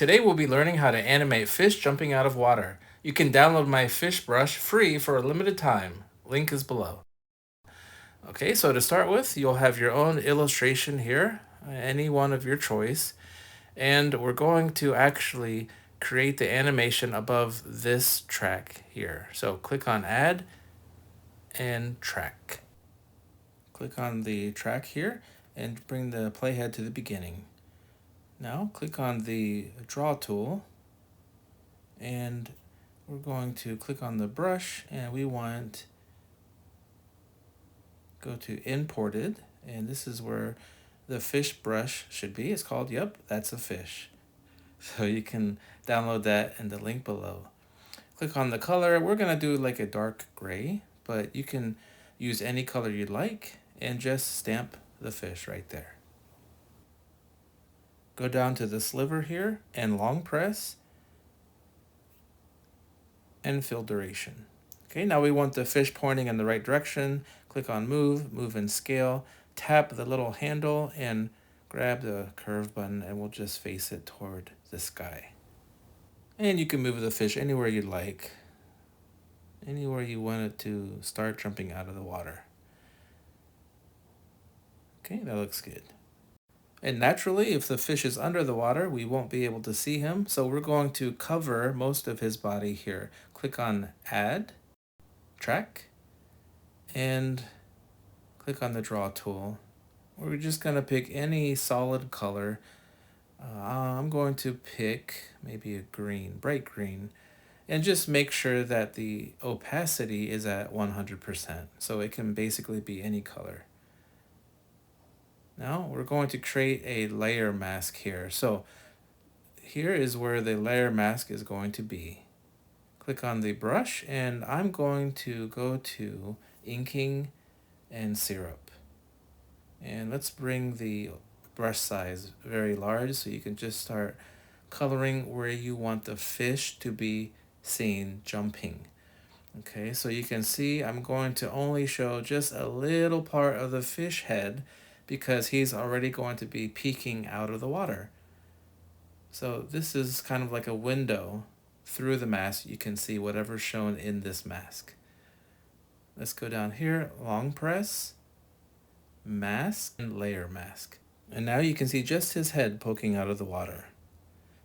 Today we'll be learning how to animate fish jumping out of water. You can download my fish brush free for a limited time. Link is below. Okay, so to start with, you'll have your own illustration here, any one of your choice, and we're going to actually create the animation above this track here. So click on Add and Track. Click on the track here and bring the playhead to the beginning. Now click on the Draw tool and we're going to click on the brush and we want go to Imported, and this is where the fish brush should be. It's called, yep, that's a fish. So you can download that in the link below. Click on the color. We're going to do like a dark gray, but you can use any color you'd like and just stamp the fish right there. Go down to the sliver here and long press and fill duration. Okay, now we want the fish pointing in the right direction. Click on Move, Move and Scale. Tap the little handle and grab the curve button and we'll just face it toward the sky. And you can move the fish anywhere you like, anywhere you want it to start jumping out of the water. Okay, that looks good. And naturally, if the fish is under the water, we won't be able to see him. So we're going to cover most of his body here. Click on Add, Track, and click on the Draw tool. We're just going to pick any solid color. I'm going to pick maybe a green, bright green, and just make sure that the opacity is at 100%. So it can basically be any color. Now we're going to create a layer mask here. So here is where the layer mask is going to be. Click on the brush and I'm going to go to inking and syrup. And let's bring the brush size very large so you can just start coloring where you want the fish to be seen jumping. Okay, so you can see I'm going to only show just a little part of the fish head because he's already going to be peeking out of the water. So this is kind of like a window. Through the mask, you can see whatever's shown in this mask. Let's go down here, long press, mask, and layer mask. And now you can see just his head poking out of the water.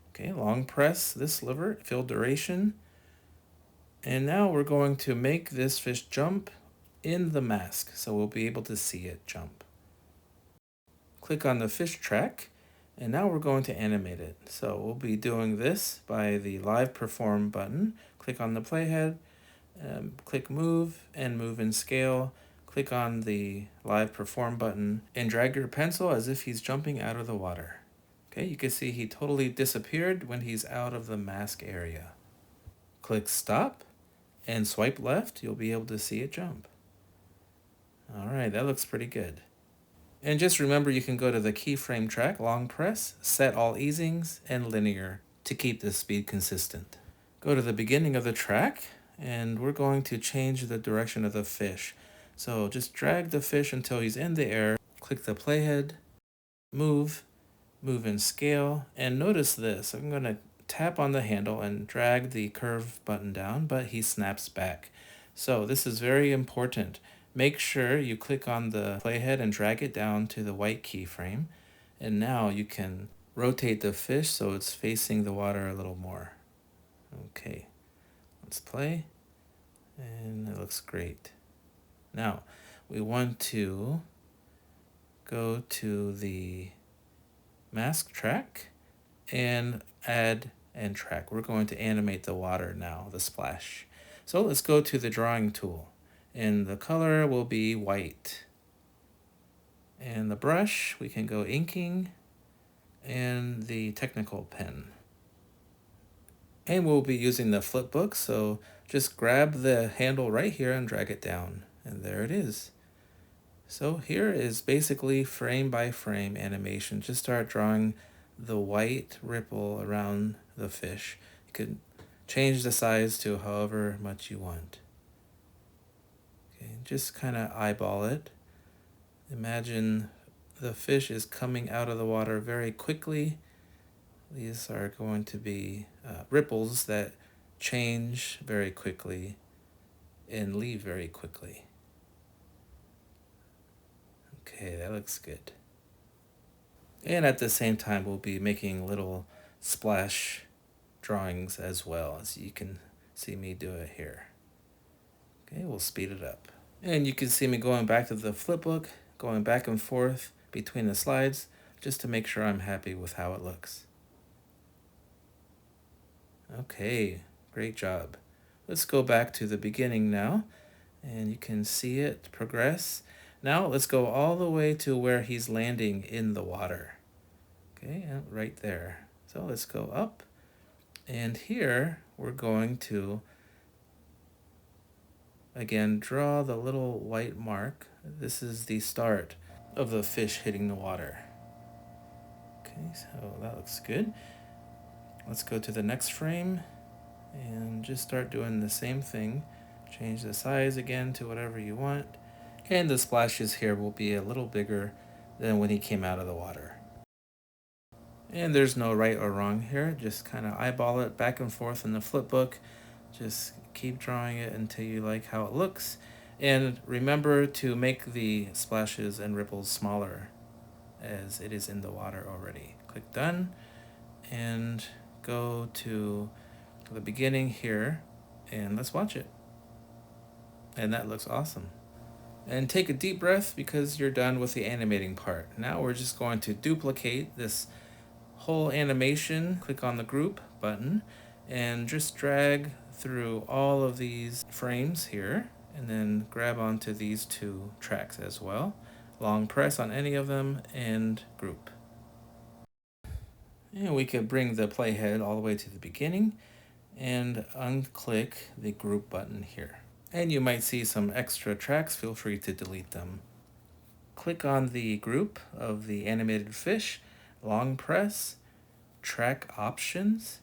Okay, long press this sliver, fill duration. And now we're going to make this fish jump in the mask, so we'll be able to see it jump. Click on the fish track, and now we're going to animate it. So we'll be doing this by the Live Perform button. Click on the playhead, click Move and Move and Scale. Click on the Live Perform button and drag your pencil as if he's jumping out of the water. Okay, you can see he totally disappeared when he's out of the mask area. Click Stop and swipe left. You'll be able to see it jump. All right, that looks pretty good. And just remember you can go to the keyframe track, long press, set all easings, and linear to keep the speed consistent. Go to the beginning of the track, and we're going to change the direction of the fish. So just drag the fish until he's in the air, click the playhead, move, move and scale, and notice this. I'm going to tap on the handle and drag the curve button down, but he snaps back. So this is very important. Make sure you click on the playhead and drag it down to the white keyframe. And now you can rotate the fish so it's facing the water a little more. Okay, let's play. And it looks great. Now, we want to go to the mask track and add and track. We're going to animate the water now, the splash. So let's go to the drawing tool. And the color will be white. And the brush, we can go inking and the technical pen. And we'll be using the flip book, so just grab the handle right here and drag it down. And there it is. So here is basically frame by frame animation. Just start drawing the white ripple around the fish. You could change the size to however much you want. Okay, just kind of eyeball it. Imagine the fish is coming out of the water very quickly These are going to be ripples that change very quickly and leave very quickly. Okay, that looks good. And at the same time, we'll be making little splash drawings as well, as you can see me do it here. Okay, we'll speed it up. And you can see me going back to the flipbook, going back and forth between the slides, just to make sure I'm happy with how it looks. Okay, great job. Let's go back to the beginning now, and you can see it progress. Now let's go all the way to where he's landing in the water. Okay, right there. So let's go up, and here we're going to again draw the little white mark. This is the start of the fish hitting the water. Okay, so that looks good. Let's go to the next frame and just start doing the same thing. Change the size again to whatever you want. And the splashes here will be a little bigger than when he came out of the water. And there's no right or wrong here. Just kind of eyeball it back and forth in the flipbook. Just keep drawing it until you like how it looks. And remember to make the splashes and ripples smaller as it is in the water already. Click done and go to the beginning here and let's watch it. And that looks awesome. And take a deep breath because you're done with the animating part. Now we're just going to duplicate this whole animation. Click on the group button and just drag through all of these frames here and then grab onto these two tracks as well. Long press on any of them and group. And we could bring the playhead all the way to the beginning and unclick the group button here. And you might see some extra tracks, feel free to delete them. Click on the group of the animated fish, long press, track options,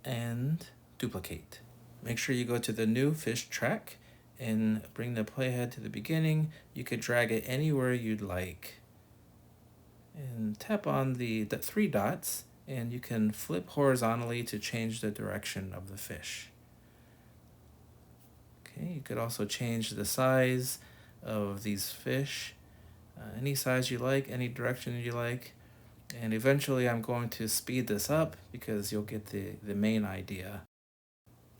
and duplicate. Make sure you go to the new fish track and bring the playhead to the beginning. You could drag it anywhere you'd like. And tap on the three dots and you can flip horizontally to change the direction of the fish. Okay, you could also change the size of these fish, any size you like, any direction you like. And eventually I'm going to speed this up because you'll get the main idea.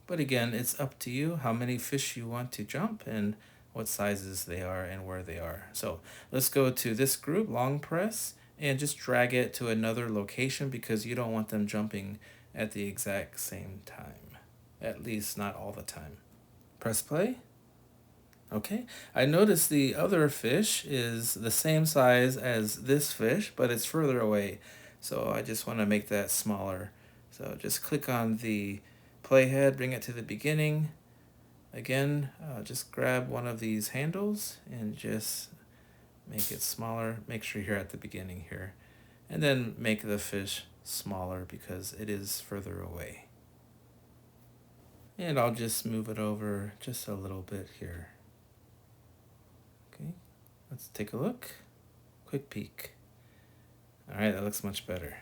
But again, it's up to you how many fish you want to jump and what sizes they are and where they are. So let's go to this group, long press, and just drag it to another location because you don't want them jumping at the exact same time. At least not all the time. Press play. Okay, I noticed the other fish is the same size as this fish, but it's further away. So I just want to make that smaller. So just click on the playhead, bring it to the beginning. Again, just grab one of these handles and just make it smaller. Make sure you're at the beginning here. And then make the fish smaller because it is further away. And I'll just move it over just a little bit here. Okay, let's take a look. Quick peek. All right, that looks much better.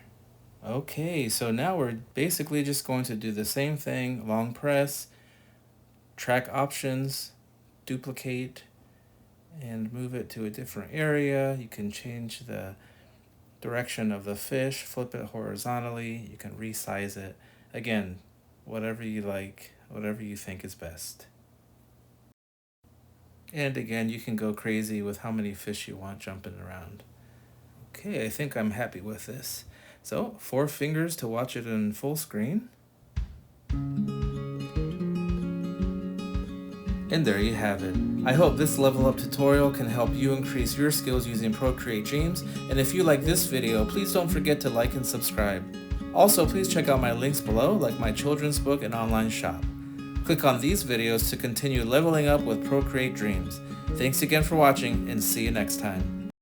Okay, so now we're basically just going to do the same thing. Long press, track options, duplicate, and move it to a different area. You can change the direction of the fish, flip it horizontally. You can resize it. Again, whatever you like, whatever you think is best. And again, you can go crazy with how many fish you want jumping around. Okay, I think I'm happy with this. So 4 fingers to watch it in full screen. And there you have it. I hope this level up tutorial can help you increase your skills using Procreate Dreams. And if you like this video, please don't forget to like and subscribe. Also, please check out my links below, like my children's book and online shop. Click on these videos to continue leveling up with Procreate Dreams. Thanks again for watching and see you next time.